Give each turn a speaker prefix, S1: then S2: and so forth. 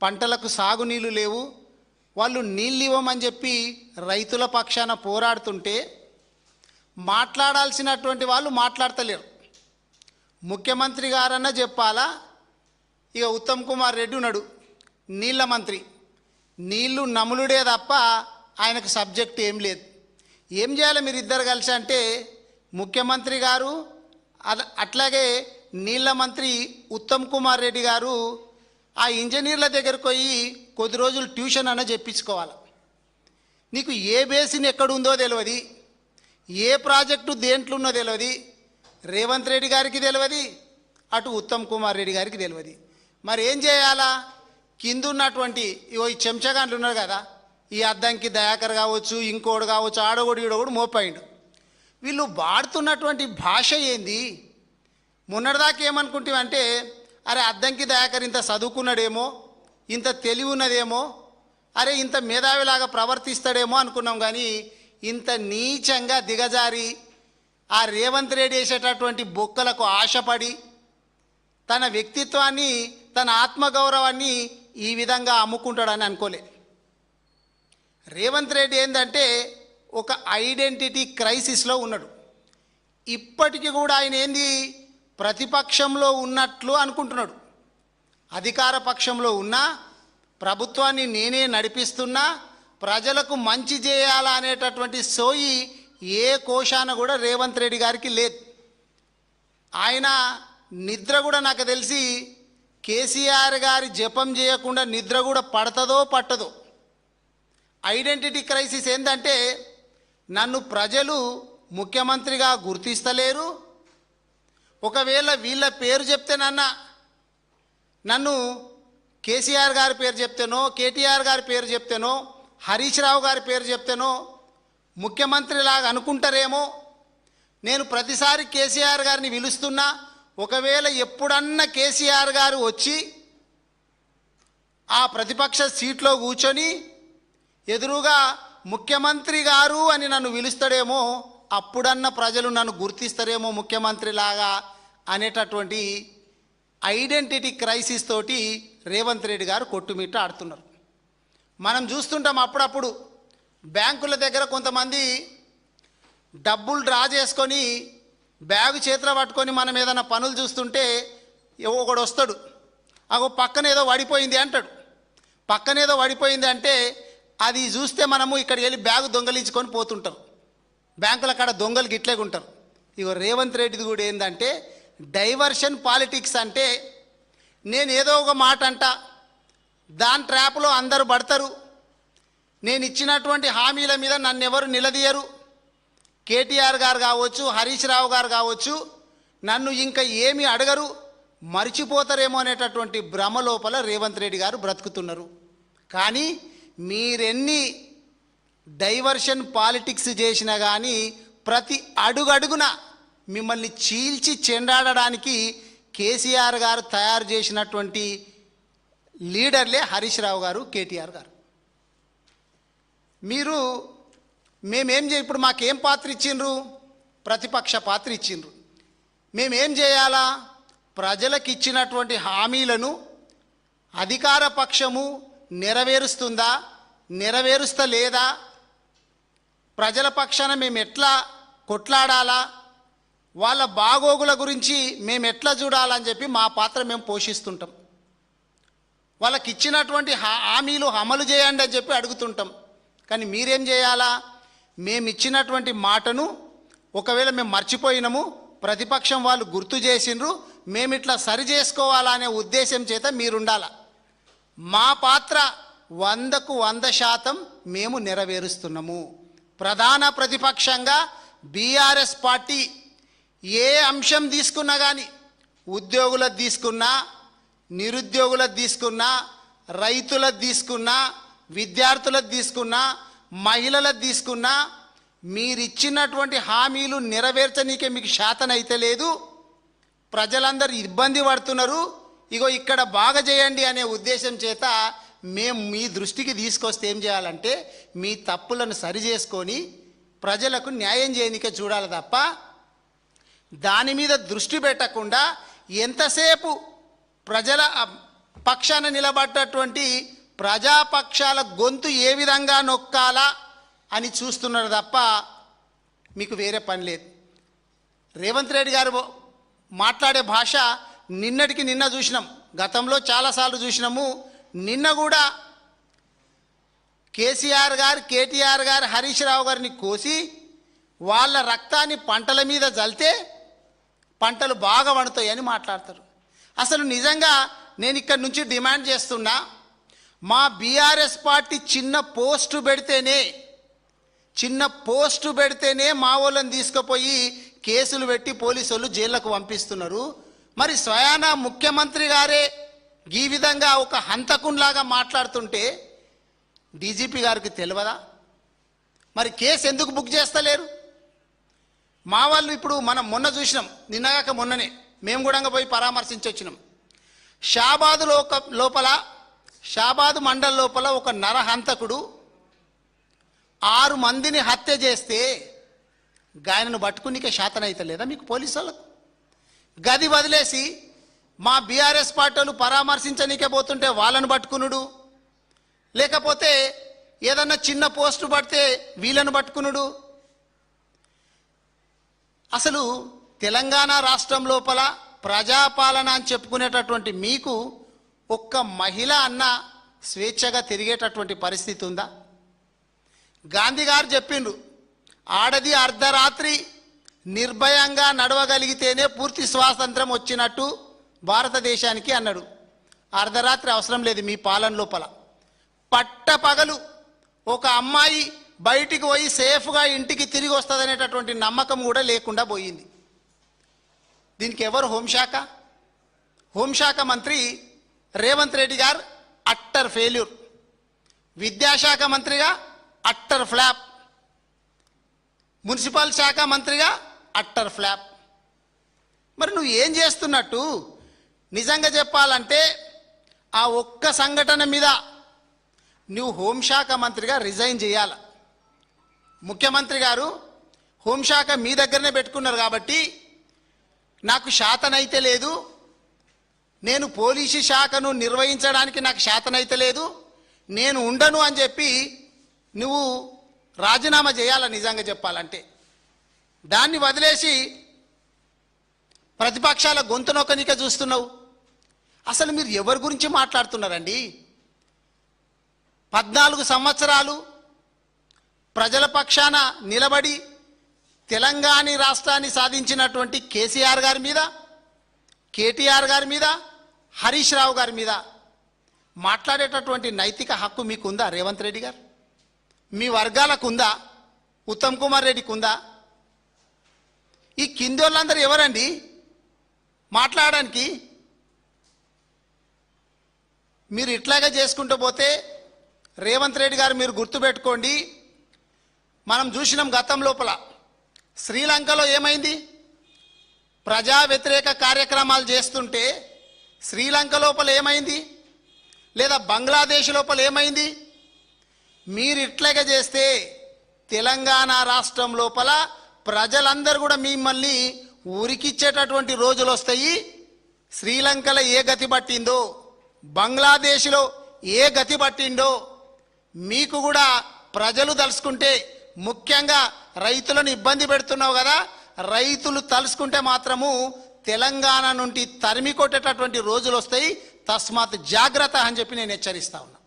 S1: పంటలకు సాగునీళ్ళు లేవు, వాళ్ళు నీళ్ళు ఇవ్వమని చెప్పి రైతుల పక్షాన పోరాడుతుంటే మాట్లాడాల్సినటువంటి వాళ్ళు మాట్లాడతలేరు. ముఖ్యమంత్రి గారన్నా చెప్పాలా. ఇక ఉత్తమ్ కుమార్ రెడ్డి ఉన్నాడు, నీళ్ళ మంత్రి. నీళ్లు నములుడే తప్ప ఆయనకు సబ్జెక్ట్ ఏం లేదు. ఏం చేయాలి మీరు ఇద్దరు కలిసి అంటే, ముఖ్యమంత్రి గారు అట్లాగే నీళ్ళ మంత్రి ఉత్తమ్ కుమార్ రెడ్డి గారు ఆ ఇంజనీర్ల దగ్గరకు పోయి కొద్ది రోజులు ట్యూషన్ అన్న చెప్పించుకోవాలి. నీకు ఏ బేసిన్ ఎక్కడుందో తెలియదు, ఏ ప్రాజెక్టు దేంట్లో ఉన్నో తెలియదు, రేవంత్ రెడ్డి గారికి తెలియదు, అటు ఉత్తమ్ కుమార్ రెడ్డి గారికి తెలియదు. మరి ఏం చేయాలా? కిందున్నటువంటి ఈ చెంచగాండ్లు ఉన్నారు కదా, ఈ అద్దంకి దయాకర్ కావచ్చు, ఇంకోడు కావచ్చు, ఆడోడు ఈడోడు మోపాయిండు. వీళ్ళు వాడుతున్నటువంటి భాష ఏంది? మొన్నటిదాకా ఏమనుకుంటామంటే, అరే అద్దంకి దయాకర్ ఇంత చదువుకున్నాడేమో, ఇంత తెలివి ఉన్నదేమో, అరే ఇంత మేధావిలాగా ప్రవర్తిస్తాడేమో అనుకున్నాం. కానీ ఇంత నీచంగా దిగజారి ఆ రేవంత్ రెడ్డి వేసేటటువంటి బొక్కలకు ఆశపడి తన వ్యక్తిత్వాన్ని, తన ఆత్మగౌరవాన్ని ఈ విధంగా అమ్ముకుంటాడని అనుకోలే. రేవంత్ రెడ్డి ఏంటంటే ఒక ఐడెంటిటీ క్రైసిస్లో ఉన్నాడు. ఇప్పటికీ కూడా ఆయన ఏంది, ప్రతిపక్షంలో ఉన్నట్లు అనుకుంటున్నాడు. అధికార పక్షంలో ఉన్నా, ప్రభుత్వాన్ని నేనే నడిపిస్తున్నా, ప్రజలకు మంచి చేయాలా అనేటటువంటి సోయి ఏ కోశాన కూడా రేవంత్ రెడ్డి గారికి లేదు. ఆయన నిద్ర కూడా నాకు తెలిసి కేసీఆర్ గారి జపం చేయకుండా నిద్ర కూడా పడతదో పట్టదో. ఐడెంటిటీ క్రైసిస్ ఏంటంటే, నన్ను ప్రజలు ముఖ్యమంత్రిగా గుర్తిస్తలేరు, ఒకవేళ వీళ్ళ పేరు చెప్తేనన్నా, నన్ను కేసీఆర్ గారి పేరు చెప్తేనో, కేటీఆర్ గారి పేరు చెప్తేనో, హరీష్ రావు గారి పేరు చెప్తేనో ముఖ్యమంత్రిలాగా అనుకుంటారేమో. నేను ప్రతిసారి కేసీఆర్ గారిని పిలుస్తున్నా, ఒకవేళ ఎప్పుడన్నా కేసీఆర్ గారు వచ్చి ఆ ప్రతిపక్ష సీట్లో కూర్చొని ఎదురుగా ముఖ్యమంత్రి గారు అని నన్ను పిలుస్తాడేమో, అప్పుడన్న ప్రజలు నన్ను గుర్తిస్తారేమో ముఖ్యమంత్రిలాగా అనేటటువంటి ఐడెంటిటీ క్రైసిస్ తోటి రేవంత్ రెడ్డి గారు కొట్టుమిట్ట ఆడుతున్నారు. మనం చూస్తుంటాం అప్పుడప్పుడు బ్యాంకుల దగ్గర కొంతమంది డబ్బులు డ్రా చేసుకొని బ్యాగు చేతిలో పట్టుకొని మనం ఏదైనా పనులు చూస్తుంటే ఒకడు వస్తాడు, అగో పక్కన ఏదో పడిపోయింది అంటాడు. పక్కన ఏదో పడిపోయింది అంటే అది చూస్తే మనము ఇక్కడికి వెళ్ళి బ్యాగు దొంగలించుకొని పోతుంటాం. బ్యాంకుల కాడ దొంగలు గిట్లేగా ఉంటారు. ఇగో రేవంత్ రెడ్డిది కూడా ఏంటంటే డైవర్షన్ పాలిటిక్స్. అంటే నేను ఏదో ఒక మాట అంట, దాని ట్రాప్లో అందరూ పడతారు. నేను ఇచ్చినటువంటి హామీల మీద నన్ను ఎవరు నిలదీయరు. కేటీఆర్ గారు కావచ్చు, హరీష్ రావు గారు కావచ్చు, నన్ను ఇంకా ఏమీ అడగరు, మర్చిపోతారేమో అనేటటువంటి భ్రమ లోపల రేవంత్ రెడ్డి గారు బ్రతుకుతున్నారు. కానీ మీరెన్ని డైవర్షన్ పాలిటిక్స్ చేసినా కానీ ప్రతి అడుగడుగున మిమ్మల్ని చీల్చి చెండాడడానికి కేసీఆర్ గారు తయారు చేసినటువంటి లీడర్లే హరీష్ రావు గారు, కేటీఆర్ గారు. మీరు ఇప్పుడు మాకేం పాత్ర ఇచ్చిండ్రు? ప్రతిపక్ష పాత్ర ఇచ్చిండ్రు. మేమేం చేయాలా? ప్రజలకు ఇచ్చినటువంటి హామీలను అధికార పక్షము నెరవేరుస్తుందా, నెరవేరుస్తలేదా, ప్రజల పక్షాన మేము ఎట్లా కొట్లాడాలా, వాళ్ళ బాగోగుల గురించి మేము ఎట్లా చూడాలని చెప్పి మా పాత్ర మేము పోషిస్తుంటాం. వాళ్ళకి ఇచ్చినటువంటి హామీలు అమలు చేయండి అని చెప్పి అడుగుతుంటాం. కానీ మీరేం చేయాలా? మేము ఇచ్చినటువంటి మాటను ఒకవేళ మేము మర్చిపోయినాము, ప్రతిపక్షం వాళ్ళు గుర్తు చేసిండ్రు, మేమిట్లా సరి చేసుకోవాలా అనే ఉద్దేశం చేత మీరుండాల. మా పాత్ర 100కు 100% మేము నెరవేరుస్తున్నాము. ప్రధాన ప్రతిపక్షంగా బీఆర్ఎస్ పార్టీ ఏ అంశం తీసుకున్నా కానీ, ఉద్యోగులకు తీసుకున్నా, నిరుద్యోగులకు తీసుకున్నా, రైతులకు తీసుకున్నా, విద్యార్థులకు తీసుకున్నా, మహిళలకు తీసుకున్నా, మీరిచ్చినటువంటి హామీలు నెరవేర్చనీకే మీకు శాతనైతే లేదు, ప్రజలందరూ ఇబ్బంది పడుతున్నారు, ఇగో ఇక్కడ బాగా చేయండి అనే ఉద్దేశం చేత మేము మీ దృష్టికి తీసుకొస్తే ఏం చేయాలంటే మీ తప్పులను సరి చేసుకొని ప్రజలకు న్యాయం చేయనికే చూడాలి తప్ప దాని మీద దృష్టి పెట్టకుండా ఎంతసేపు పక్షాన నిలబడ్డటువంటి ప్రజాపక్షాల గొంతు ఏ విధంగా నొక్కాలా అని చూస్తున్నారు తప్ప మీకు వేరే పని లేదు. రేవంత్ రెడ్డి గారు మాట్లాడే భాష నిన్నటికి నిన్న చూసినాం, గతంలో చాలాసార్లు చూసినాము. నిన్న కూడా కేసీఆర్ గారు, కేటీఆర్ గారు, హరీష్ రావు గారిని కోసి వాళ్ళ రక్తాన్ని పంటల మీద జల్తే పంటలు బాగా పండుతాయని మాట్లాడతారు. అసలు నిజంగా నేను ఇక్కడ నుంచి డిమాండ్ చేస్తున్నా, మా బీఆర్ఎస్ పార్టీ చిన్న పోస్టు పెడితేనే మా వాళ్ళని తీసుకుపోయి కేసులు పెట్టి పోలీసు వాళ్ళు జైళ్లకు పంపిస్తున్నారు. మరి స్వయానా ముఖ్యమంత్రి గారే ఈ విధంగా ఒక హంతకునిలాగా మాట్లాడుతుంటే డీజీపీ గారికి తెలియదా? మరి కేసు ఎందుకు బుక్ చేస్తలేరు? మా వాళ్ళు ఇప్పుడు మనం మొన్న చూసినాం, నిన్నగాక మొన్ననే మేము కూడా పోయి పరామర్శించి వచ్చినాం. షాబాదు మండల్ లోపల ఒక నరహంతకుడు 6 మందిని హత్య చేస్తే గాయనను పట్టుకునికే శాతనైతే లేదా మీకు పోలీసు వాళ్ళకు? గది వదిలేసి మా బీఆర్ఎస్ పార్టీలు పరామర్శించనీకే పోతుంటే వాళ్ళను పట్టుకునుడు, లేకపోతే ఏదన్నా చిన్న పోస్టు పడితే వీళ్ళను పట్టుకునుడు. అసలు తెలంగాణ రాష్ట్రం లోపల ప్రజాపాలన అని చెప్పుకునేటటువంటి మీకు ఒక్క మహిళ అన్న స్వేచ్ఛగా తిరిగేటటువంటి పరిస్థితి ఉందా? గాంధీ గారు చెప్పిండ్రు, ఆడది అర్ధరాత్రి నిర్భయంగా నడవగలిగితేనే పూర్తి స్వాతంత్రం వచ్చినట్టు భారతదేశానికి అన్నాడు. అర్ధరాత్రి అవసరం లేదు మీ పాలన లోపల. పట్టపగలు ఒక అమ్మాయి బయటికి పోయి సేఫ్గా ఇంటికి తిరిగి వస్తుందనేటటువంటి నమ్మకం కూడా లేకుండా పోయింది. దీనికి ఎవరు హోంశాఖ మంత్రి రేవంత్ రెడ్డి గారు అట్టర్ ఫెయిల్యూర్, విద్యాశాఖ మంత్రిగా అట్టర్ ఫ్లాప్, మున్సిపల్ శాఖ మంత్రిగా అట్టర్ ఫ్లాప్. మరి నువ్వు ఏం చేస్తున్నట్టు? నిజంగా చెప్పాలంటే ఆ ఒక్క సంఘటన మీద నువ్వు హోంశాఖ మంత్రిగా రిజైన్ చేయాల. ముఖ్యమంత్రి గారు హోంశాఖ మీ దగ్గరనే పెట్టుకున్నారు కాబట్టి నాకు శాతనైతే లేదు, నేను పోలీసు శాఖను నిర్వహించడానికి నాకు శాతనైతే లేదు, నేను ఉండను అని చెప్పి నువ్వు రాజీనామా చేయాల. నిజంగా చెప్పాలంటే దాన్ని వదిలేసి ప్రతిపక్షాల గొంతు నొక్కనికే చూస్తున్నావు. అసలు మీరు ఎవరి గురించి మాట్లాడుతున్నారండి? 14 సంవత్సరాలు ప్రజల పక్షాన నిలబడి తెలంగాణ రాష్ట్రాన్ని సాధించినటువంటి కేసీఆర్ గారి మీద, కేటీఆర్ గారి మీద, హరీష్ రావు గారి మీద మాట్లాడేటటువంటి నైతిక హక్కు మీకుందా? రేవంత్ రెడ్డి గారు మీ వర్గాలకు ఉందా? ఉత్తమ్ కుమార్ రెడ్డికి ఉందా? ఈ కింది వాళ్ళందరూ ఎవరండి మాట్లాడడానికి? మీరు ఇట్లాగే చేసుకుంటూ పోతే రేవంత్ రెడ్డి గారు మీరు గుర్తుపెట్టుకోండి, మనం చూసినాం గతం లోపల శ్రీలంకలో ఏమైంది? ప్రజా వ్యతిరేక కార్యక్రమాలు చేస్తుంటే శ్రీలంక లోపల ఏమైంది? లేదా బంగ్లాదేశ్ లోపల ఏమైంది? మీరు ఇట్లాగే చేస్తే తెలంగాణ రాష్ట్రం లోపల ప్రజలందరూ కూడా మిమ్మల్ని ఉరికిచ్చేటటువంటి రోజులు వస్తాయి. శ్రీలంకలో ఏ గతి పట్టిందో, బంగ్లాదేశ్లో ఏ గతి పట్టిందో మీకు కూడా ప్రజలు తలుసుకుంటే, ముఖ్యంగా రైతులను ఇబ్బంది పెడుతున్నావు కదా, రైతులు తలుసుకుంటే మాత్రము తెలంగాణ నుండి తరిమి కొట్టేటటువంటి రోజులు వస్తాయి. తస్మాత్ జాగ్రత్త అని చెప్పి నేను హెచ్చరిస్తా ఉన్నా.